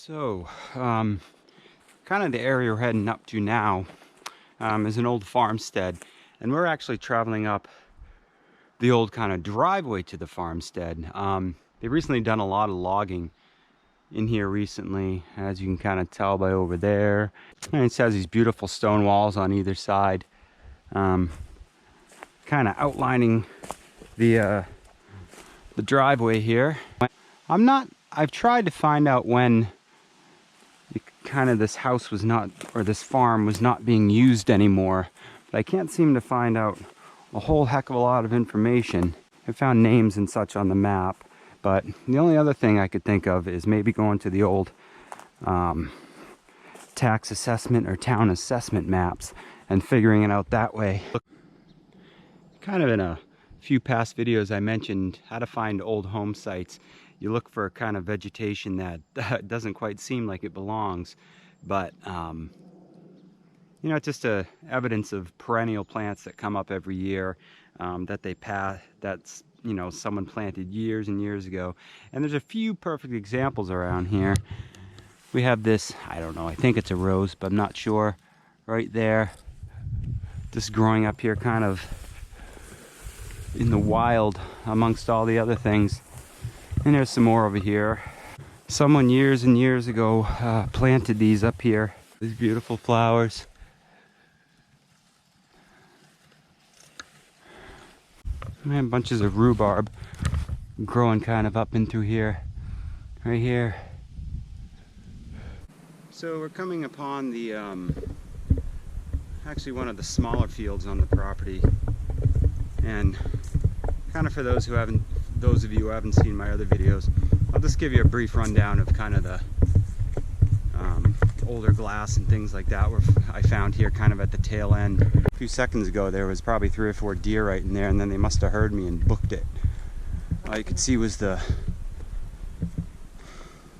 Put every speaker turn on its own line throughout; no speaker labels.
So, kind of the area we're heading up to now is an old farmstead, and we're actually traveling up the old kind of driveway to the farmstead. They've recently done a lot of logging in here recently, as you can kind of tell by over there. And it has these beautiful stone walls on either side, kind of outlining the driveway here. I've tried to find out when this house was not, or this farm was not being used anymore, but I can't seem to find out a whole heck of a lot of information. I found names and such on the map, but the only other thing I could think of is maybe going to the old tax assessment or town assessment maps and figuring it out that way. Kind of in a few past videos I mentioned how to find old home sites. You look for kind of vegetation that doesn't quite seem like it belongs, but you know, just evidence of perennial plants that come up every year, that's, you know, someone planted years and years ago. And there's a few perfect examples around here. We have this, I don't know, I think it's a rose, but I'm not sure, right there, just growing up here kind of in the wild amongst all the other things. And there's some more over here. Someone years and years ago planted these up here. These beautiful flowers. I have bunches of rhubarb growing kind of up in through here, right here. So we're coming upon the actually one of the smaller fields on the property, and kind of for those of you who haven't seen my other videos, I'll just give you a brief rundown of kind of the older glass and things like that where I found here kind of at the tail end. A few seconds ago there was probably 3 or 4 deer right in there, and then they must have heard me and booked it. All you could see was the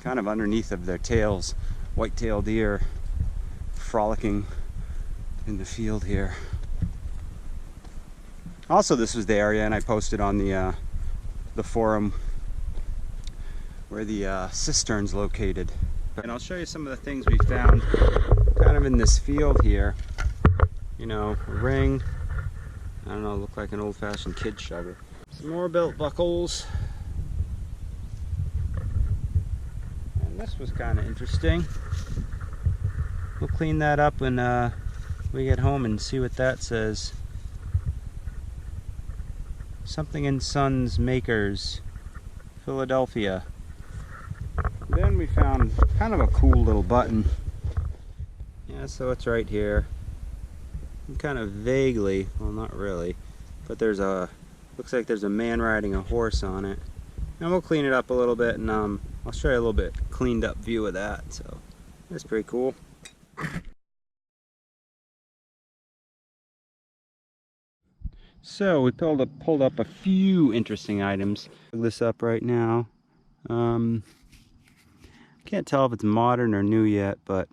kind of underneath of their tails, white-tailed deer frolicking in the field here. Also, this was the area, and I posted on the forum where the cistern's located. And I'll show you some of the things we found kind of in this field here. You know, a ring, I don't know, looked like an old-fashioned kid shovel. Some more belt buckles. And this was kind of interesting. We'll clean that up when we get home and see what that says. Something in Sons Makers, Philadelphia. Then we found kind of a cool little button. Yeah, so it's right here. And kind of vaguely, well, not really, but looks like there's a man riding a horse on it. And we'll clean it up a little bit, and I'll show you a little bit cleaned up view of that. So that's pretty cool. So we pulled up a few interesting items. Look this up right now. Can't tell if it's modern or new yet, but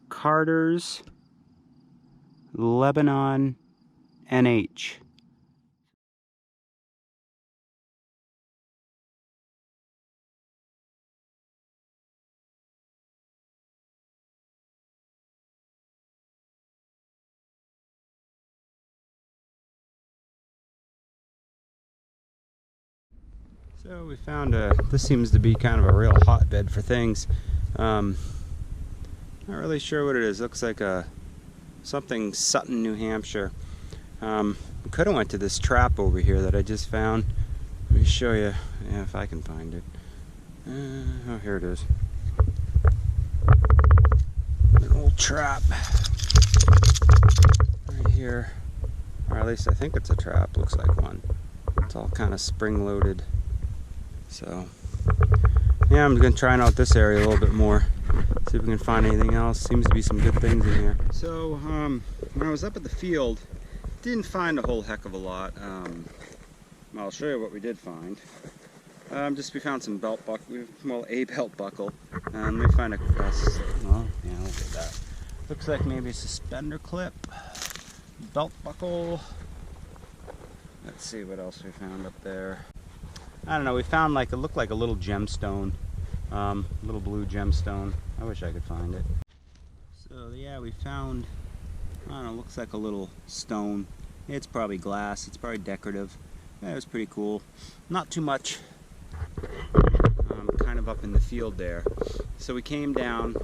Carter's Lebanon NH. So we found this seems to be kind of a real hotbed for things. Not really sure what it is. Looks like something Sutton, New Hampshire. We could have went to this trap over here that I just found. Let me show you, if I can find it. Oh, here it is. An old trap right here, or at least I think it's a trap. Looks like one. It's all kind of spring-loaded. So, yeah, I'm going to try out this area a little bit more, see if we can find anything else. Seems to be some good things in here. So, when I was up at the field, didn't find a whole heck of a lot. I'll show you what we did find. We found some belt buckle, well, a belt buckle. And we find well, yeah, look at that. Looks like maybe a suspender clip, belt buckle. Let's see what else we found up there. I don't know, we found like, it looked like a little gemstone, little blue gemstone. I wish I could find it. So yeah, we found, I don't know, looks like a little stone. It's probably glass, it's probably decorative. Yeah, it was pretty cool. Not too much, kind of up in the field there. So we came down,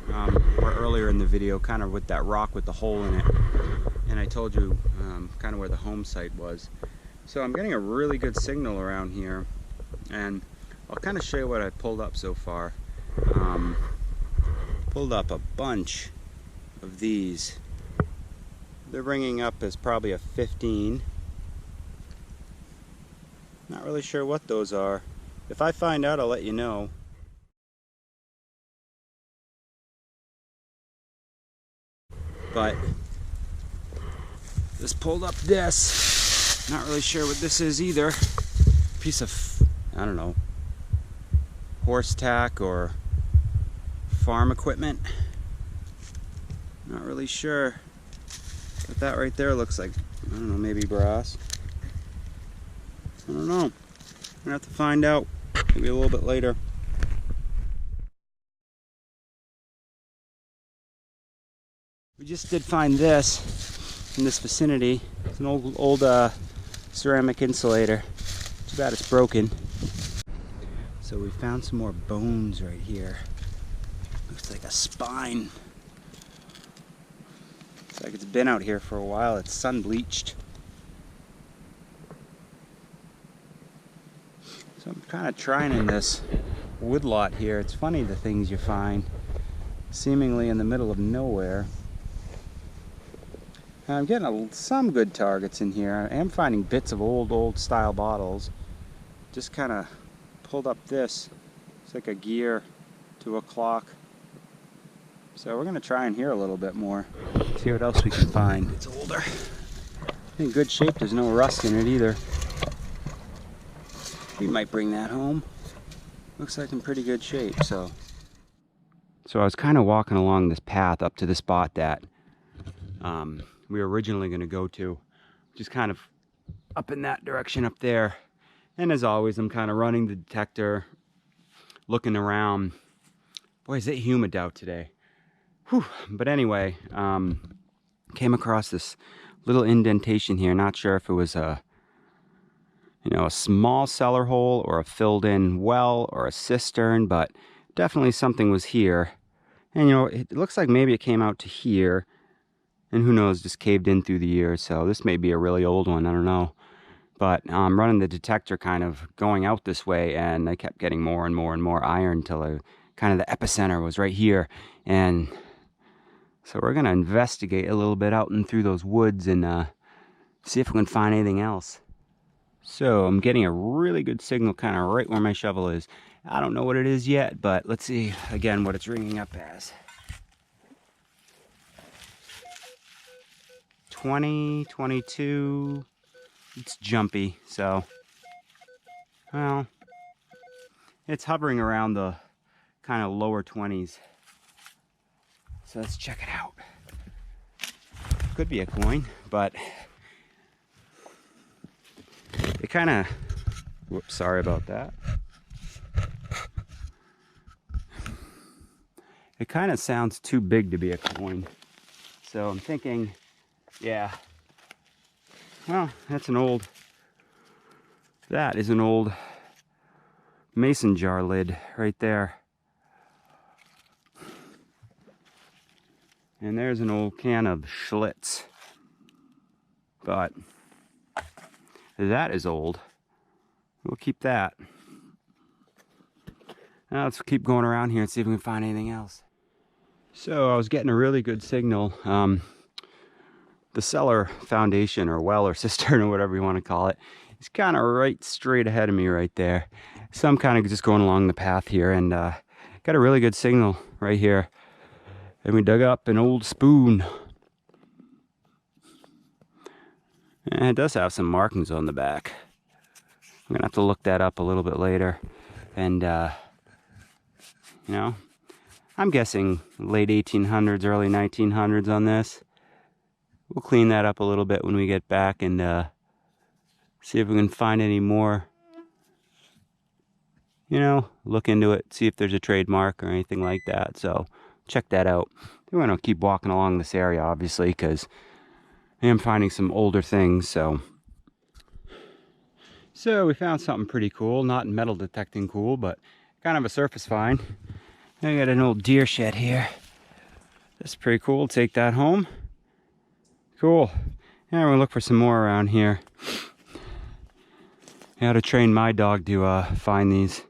or earlier in the video, kind of with that rock with the hole in it. And I told you kind of where the home site was. So I'm getting a really good signal around here. And I'll kind of show you what I pulled up so far. Pulled up a bunch of these. They're bringing up as probably a 15. Not really sure what those are. If I find out, I'll let you know. But just pulled up this. Not really sure what this is either. Piece of, I don't know, horse tack or farm equipment. Not really sure. But that right there looks like, I don't know, maybe brass. I don't know. I'm gonna have to find out maybe a little bit later. We just did find this in this vicinity. It's an old ceramic insulator. Too bad it's broken. So we found some more bones right here. Looks like a spine. Looks like it's been out here for a while. It's sun bleached. So I'm kind of trying in this woodlot here. It's funny the things you find seemingly in the middle of nowhere. I'm getting some good targets in here. I am finding bits of old style bottles. Just kind of pulled up this. It's like a gear to a clock. So we're going to try in here a little bit more. See what else we can find. It's older. In good shape. There's no rust in it either. We might bring that home. Looks like in pretty good shape. So I was kind of walking along this path up to the spot that we were originally going to go to, just kind of up in that direction up there. And as always, I'm kind of running the detector, looking around. Boy, is it humid out today. Whew. But anyway, came across this little indentation here. Not sure if it was a small cellar hole or a filled in well or a cistern, but definitely something was here. And it looks like maybe it came out to here. And who knows, just caved in through the years. So this may be a really old one, I don't know. But I'm running the detector kind of going out this way, and I kept getting more and more and more iron until kind of the epicenter was right here. And so we're going to investigate a little bit out and through those woods and see if we can find anything else. So I'm getting a really good signal kind of right where my shovel is. I don't know what it is yet, but let's see again what it's ringing up as. 20, 22, it's jumpy, so, well, it's hovering around the kind of lower 20s. So let's check it out. Could be a coin, but it kind of, whoops, sorry about that. It kind of sounds too big to be a coin. So I'm thinking, yeah, well, that is an old mason jar lid right there. And there's an old can of Schlitz. But that is old. We'll keep that. Now let's keep going around here and see if we can find anything else. So I was getting a really good signal. The cellar foundation or well or cistern or whatever you want to call it is kind of right straight ahead of me right there. So I'm kind of just going along the path here and got a really good signal right here. And we dug up an old spoon. And it does have some markings on the back. I'm gonna have to look that up a little bit later. And I'm guessing late 1800s, early 1900s on this. We'll clean that up a little bit when we get back and see if we can find any more you know, look into it, see if there's a trademark or anything like that. So check that out. We're going to keep walking along this area, obviously, because I am finding some older things. So we found something pretty cool, not metal detecting cool, but kind of a surface find. I got an old deer shed here. That's pretty cool. Take that home. Cool. Yeah, we'll look for some more around here. I had to train my dog to find these.